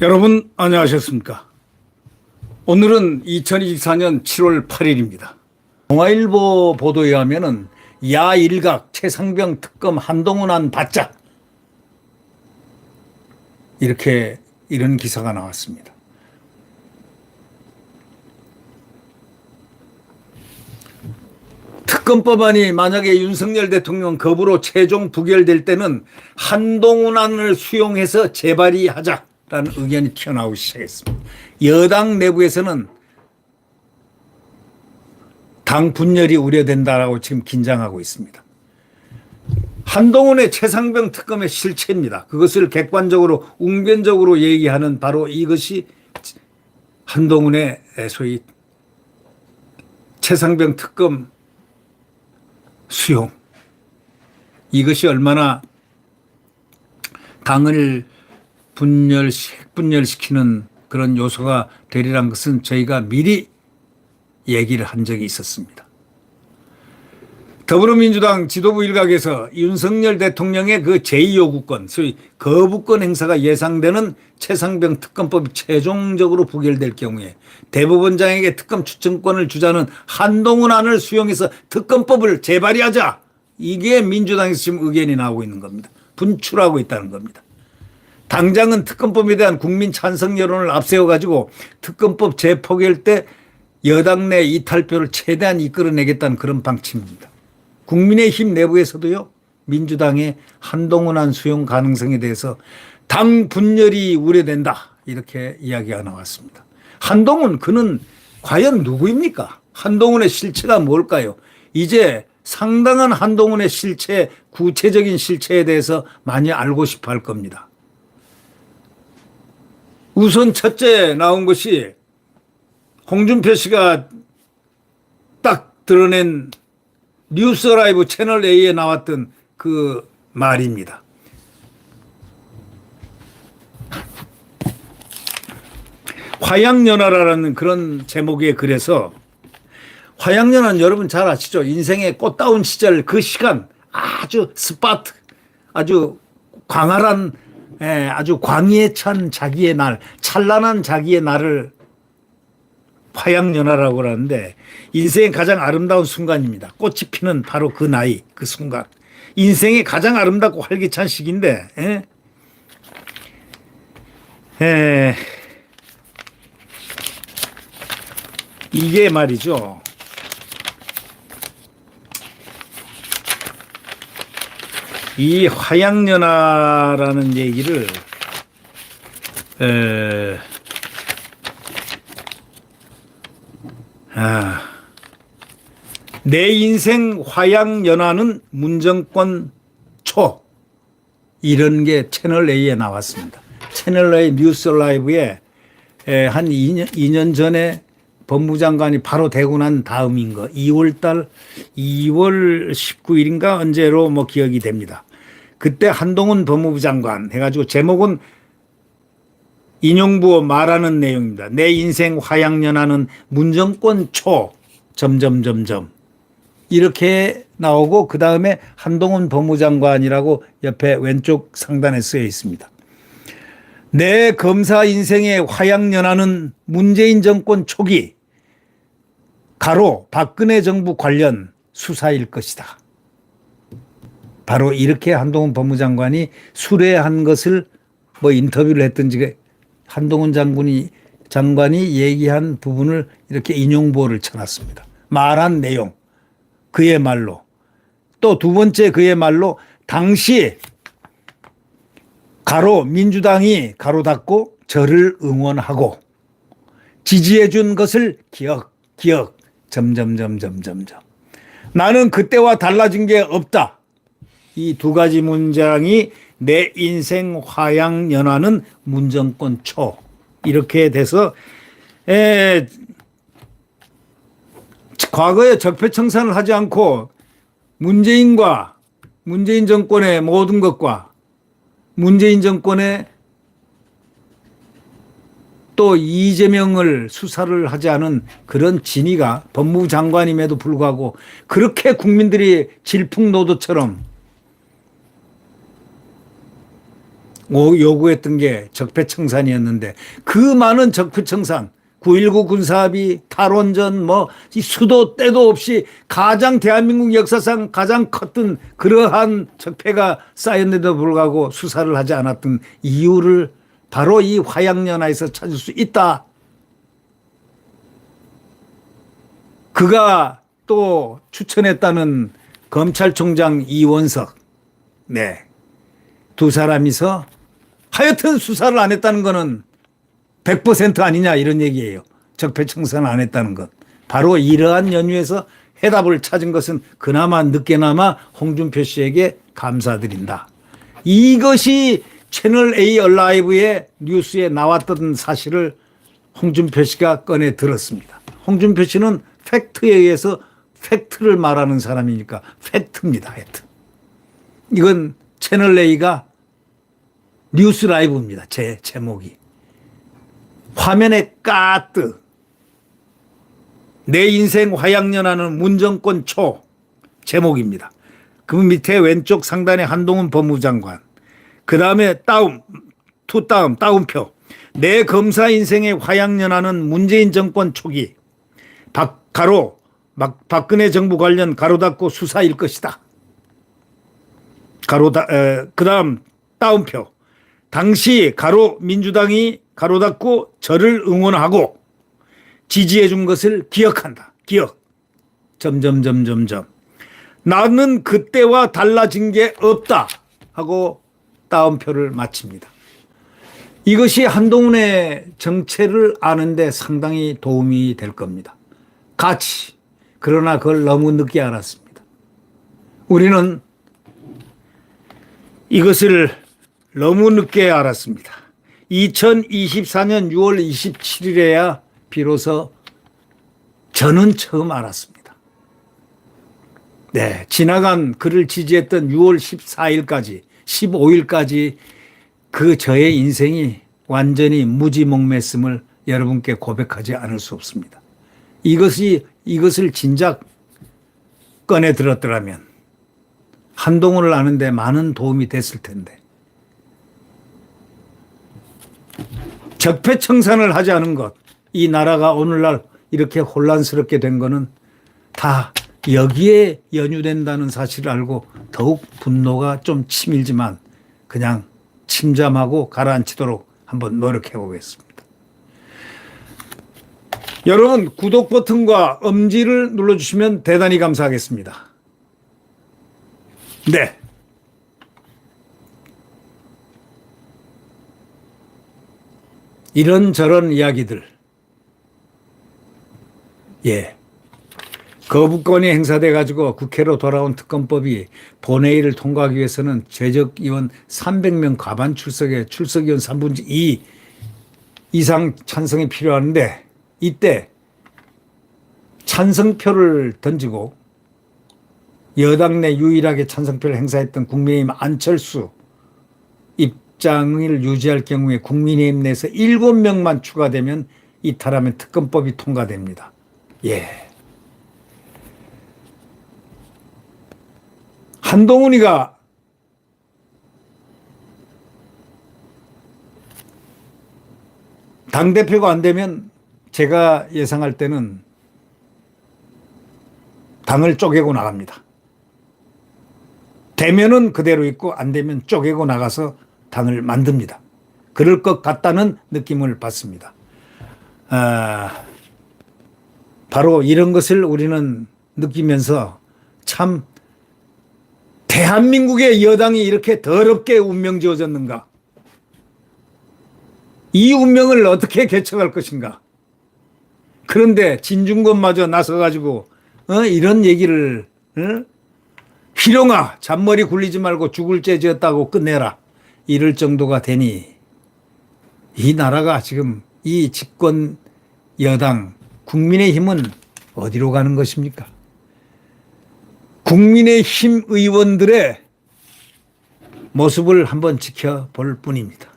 여러분 안녕하셨습니까? 오늘은 2024년 7월 8일입니다. 동아일보 보도에 하면은 야 일각 최상병 특검 한동훈 안 받자 이런 기사가 나왔습니다. 특검법안이 만약에 윤석열 대통령 거부로 최종 부결될 때는 한동훈 안을 수용해서 재발의하자 라는 의견이 튀어나오기 시작했습니다. 여당 내부에서는 당 분열이 우려된다라고 지금 긴장하고 있습니다. 한동훈의 최상병 특검의 실체입니다. 그것을 객관적으로 웅변적으로 얘기하는 바로 이것이 한동훈의 소위 최상병 특검 수용, 이것이 얼마나 당을 핵분열시키는 그런 요소가 되리란 것은 저희가 미리 얘기를 한 적이 있었습니다. 더불어민주당 지도부 일각에서 윤석열 대통령의 그 제2요구권, 소위 거부권 행사가 예상되는 최상병 특검법이 최종적으로 부결될 경우에 대법원장에게 특검 추천권을 주자는 한동훈 안을 수용해서 특검법을 재발의하자, 이게 민주당에서 지금 의견이 나오고 있는 겁니다. 분출하고 있다는 겁니다. 당장은 특검법에 대한 국민 찬성 여론을 앞세워가지고 특검법 재포결 때 여당 내 이탈표를 최대한 이끌어내겠다는 그런 방침입니다. 국민의힘 내부에서도요, 민주당의 한동훈 안 수용 가능성에 대해서 당 분열이 우려된다, 이렇게 이야기가 나왔습니다. 한동훈, 그는 과연 누구입니까? 한동훈의 실체가 뭘까요? 이제 상당한 한동훈의 실체, 구체적인 실체에 대해서 많이 알고 싶어 할 겁니다. 우선 첫째 나온 것이 홍준표 씨가 딱 드러낸 뉴스 라이브 채널 A에 나왔던 그 말입니다. 화양연화라는 그런 제목의 글에서, 화양연화는 여러분 잘 아시죠? 인생의 꽃다운 시절, 그 시간, 아주 스파트, 아주 광활한, 아주 광의에 찬 자기의 날, 찬란한 자기의 날을 화양연화라고 하는데, 인생의 가장 아름다운 순간입니다. 꽃이 피는 바로 그 나이, 그 순간. 인생의 가장 아름답고 활기찬 시기인데, 이게 말이죠. 이 화양연화라는 얘기를 내 인생 화양연화는 문정권 초, 이런 게 채널 A에 나왔습니다. 채널 A 뉴스 라이브에 한 2년 전에 법무장관이 바로 되고 난 다음인 거, 2월 19일인가 언제로 뭐 기억이 됩니다. 그때 한동훈 법무부 장관 해가지고 제목은 인용부어 말하는 내용입니다. 내 인생 화양연화는 문정권 초 점점점점 이렇게 나오고, 그 다음에 한동훈 법무장관이라고 옆에 왼쪽 상단에 쓰여 있습니다. 내 검사 인생의 화양연화는 문재인 정권 초기 가로 박근혜 정부 관련 수사일 것이다. 바로 이렇게 한동훈 법무장관이 수뢰한 것을 뭐 인터뷰를 했던지 한동훈 장관이 얘기한 부분을 이렇게 인용보호를 쳐놨습니다. 말한 내용, 그의 말로. 또 두 번째 그의 말로, 당시 가로 민주당이 가로 닫고 저를 응원하고 지지해 준 것을 기억 점점점점점점. 나는 그때와 달라진 게 없다. 이 두 가지 문장이 내 인생 화양연화는 문정권 초, 이렇게 돼서 과거에 적폐청산을 하지 않고 문재인 정권의 모든 것과 문재인 정권의 또 이재명을 수사를 하지 않은 그런 진위가 법무부 장관임에도 불구하고 그렇게 국민들이 질풍노도처럼 요구했던 게 적폐청산이었는데 그 많은 적폐청산 9.19 군사합의 탈원전 이 수도 때도 없이 가장 대한민국 역사상 가장 컸던 그러한 적폐가 쌓였는데도 불구하고 수사를 하지 않았던 이유를 바로 이 화양연화에서 찾을 수 있다. 그가 또 추천했다는 검찰총장 이원석, 네, 두 사람이서 하여튼 수사를 안 했다는 거는 100% 아니냐 이런 얘기예요. 적폐청산을 안 했다는 것. 바로 이러한 연유에서 해답을 찾은 것은 그나마 늦게나마 홍준표 씨에게 감사드린다. 이것이 채널A 얼라이브의 뉴스에 나왔던 사실을 홍준표 씨가 꺼내 들었습니다. 홍준표 씨는 팩트에 의해서 팩트를 말하는 사람이니까 팩트입니다. 하여튼. 이건 채널A가 뉴스 라이브입니다. 제 제목이. 화면에 까뜨 내 인생 화양연화는 문정권 초 제목입니다. 그 밑에 왼쪽 상단에 한동훈 법무장관, 그 다음에 다운표 내 검사 인생의 화양연화는 문재인 정권 초기 박근혜 정부 관련 가로 닫고 수사일 것이다. 그 다음 다운표 당시 민주당이 가로 닫고 저를 응원하고 지지해 준 것을 기억한다. 기억. 나는 그때와 달라진 게 없다. 하고 다운표를 마칩니다. 이것이 한동훈의 정체를 아는데 상당히 도움이 될 겁니다. 같이. 그러나 그걸 너무 늦게 알았습니다. 우리는 이것을 너무 늦게 알았습니다. 2024년 6월 27일에야 비로소 저는 처음 알았습니다. 네, 지나간 그를 지지했던 6월 14일까지 15일까지 그 저의 인생이 완전히 무지몽매했음을 여러분께 고백하지 않을 수 없습니다. 이것을 진작 꺼내 들었더라면 한동훈을 아는데 많은 도움이 됐을 텐데. 적폐청산을 하지 않은 것, 이 나라가 오늘날 이렇게 혼란스럽게 된 거는 다 여기에 연유된다는 사실을 알고 더욱 분노가 좀 치밀지만 그냥 침잠하고 가라앉히도록 한번 노력해 보겠습니다. 여러분 구독 버튼과 엄지를 눌러주시면 대단히 감사하겠습니다. 네. 이런저런 이야기들. 예. 거부권이 행사돼 가지고 국회로 돌아온 특검법이 본회의를 통과하기 위해서는 최적 의원 300명 과반 출석 의원 3분의 2 이상 찬성이 필요한데 이때 찬성표를 던지고 여당 내 유일하게 찬성표를 행사했던 국민의힘 안철수 입장을 유지할 경우에 국민의힘 내에서 7명만 추가되면 이탈하면 특검법이 통과됩니다. 예. 한동훈이가 당대표가 안 되면 제가 예상할 때는 당을 쪼개고 나갑니다. 되면은 그대로 있고 안 되면 쪼개고 나가서 당을 만듭니다. 그럴 것 같다는 느낌을 받습니다. 바로 이런 것을 우리는 느끼면서 참 대한민국의 여당이 이렇게 더럽게 운명 지어졌는가? 이 운명을 어떻게 개척할 것인가? 그런데 진중권마저 나서가지고 이런 얘기를 희룡아 잔머리 굴리지 말고 죽을 죄 지었다고 끝내라 이럴 정도가 되니 이 나라가 지금 이 집권 여당 국민의힘은 어디로 가는 것입니까? 국민의힘 의원들의 모습을 한번 지켜볼 뿐입니다.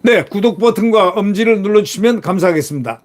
네, 구독 버튼과 엄지를 눌러주시면 감사하겠습니다.